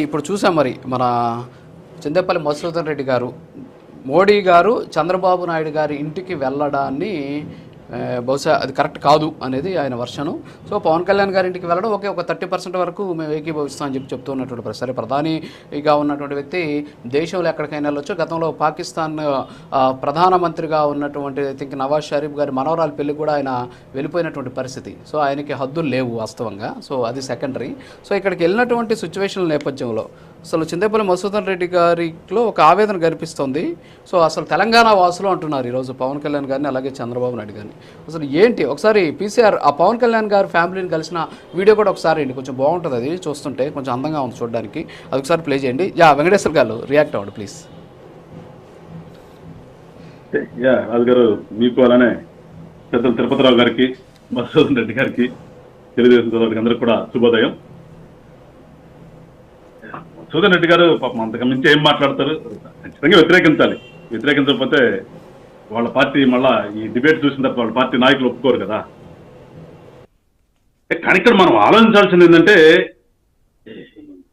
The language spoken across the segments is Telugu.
ఇప్పుడు చూసాం మరి మన చింతపల్లి మధుసూదన్ రెడ్డి గారు మోడీ గారు చంద్రబాబు నాయుడు గారి ఇంటికి వెళ్ళడాన్ని బహుశా అది కరెక్ట్ కాదు అనేది ఆయన వర్షను. సో పవన్ కళ్యాణ్ గారి ఇంటికి వెళ్ళడం ఓకే, ఒక 30% వరకు మేము ఏకీభవిస్తామని చెప్తూ ఉన్నటువంటి సరే, ప్రధానిగా ఉన్నటువంటి వ్యక్తి దేశంలో ఎక్కడికైనా వెళ్ళొచ్చు. గతంలో పాకిస్తాన్ ప్రధానమంత్రిగా ఉన్నటువంటి ఐ థింక్ నవాజ్ షరీఫ్ గారి మనవరాలు పెళ్లికి కూడా ఆయన వెళ్ళిపోయినటువంటి పరిస్థితి. సో ఆయనకి హద్దులు లేవు వాస్తవంగా. సో అది సెకండరీ. సో ఇక్కడికి వెళ్ళినటువంటి సిచ్యువేషన్ల నేపథ్యంలో అసలు చింతపల్లి మధుసూదన్ రెడ్డి గారిలో ఒక ఆవేదన కనిపిస్తోంది. సో అసలు తెలంగాణ వాసులు అంటున్నారు ఈరోజు పవన్ కళ్యాణ్ గారిని, అలాగే చంద్రబాబు నాయుడు గారిని. అసలు ఏంటి ఒకసారి పీసీఆర్ ఆ పవన్ కళ్యాణ్ గారి ఫ్యామిలీని కలిసిన వీడియో కూడా ఒకసారి అండి, కొంచెం బాగుంటుంది, అది చూస్తుంటే కొంచెం అందంగా ఉంది చూడడానికి. అది ఒకసారి ప్లే చేయండి. వెంకటేశ్వర్ గారు రియాక్ట్ అవ్వండి ప్లీజ్. రాజు గారు, మీకు అలానే పెద్దలు తిరుపతిరావు గారికి, మధుసూదన్ రెడ్డి గారికి, తెలుగుదేశం సోదరులకి అందరికి కూడా శుభోదయం. మధుసూదన్ రెడ్డి గారు పాపం అంతకు మించి ఏం మాట్లాడతారు? ఖచ్చితంగా వ్యతిరేకించాలి. వ్యతిరేకించకపోతే వాళ్ళ పార్టీ మళ్ళా ఈ డిబేట్ చూసిన తర్వాత వాళ్ళ పార్టీ నాయకులు ఒప్పుకోరు కదా. కానీ ఇక్కడ మనం ఆలోచించాల్సింది ఏంటంటే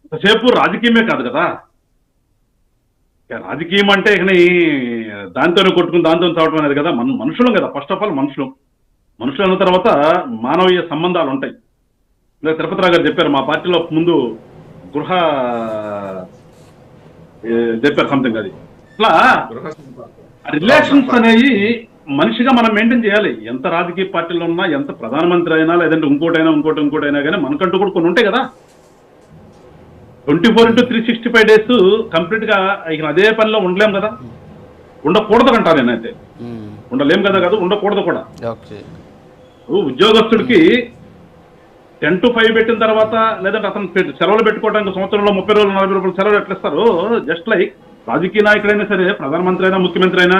ఇంతసేపు రాజకీయమే కాదు కదా. రాజకీయం అంటే ఇక దాంతోనే కొట్టుకుని దాంతో చావటం అనేది కదా. మనుషులం కదా, ఫస్ట్ ఆఫ్ ఆల్ మనుషులు అన్న తర్వాత మానవీయ సంబంధాలు ఉంటాయి. లేదా తిరుపతిరావు గారు చెప్పారు, మా పార్టీలో ముందు గృహ చెప్పారు సంథింగ్, అది ఇట్లా రిలేషన్స్ అనేవి మనిషిగా మనం మెయింటైన్ చేయాలి. ఎంత రాజకీయ పార్టీలో ఉన్నా, ఎంత ప్రధానమంత్రి అయినా, లేదంటే ఇంకోటైనా కానీ మనకంటూ కూడా కొన్ని ఉంటాయి కదా. 24/365 days కంప్లీట్ గా ఇక అదే పనిలో ఉండలేం కదా. ఉండకూడదు అంటారు నేనైతే. ఉండలేం కదా కాదు, ఉండకూడదు కూడా. ఉద్యోగస్తుడికి 10 to 5 పెట్టిన తర్వాత, లేదంటే అతను సెలవులు పెట్టుకోవడానికి సంవత్సరంలో 30 రోజులు 40 రోజులు సెలవులు ఎట్లా ఇస్తారు? జస్ట్ లైక్ రాజకీయ నాయకుడైనా సరే, ప్రధానమంత్రి అయినా, ముఖ్యమంత్రి అయినా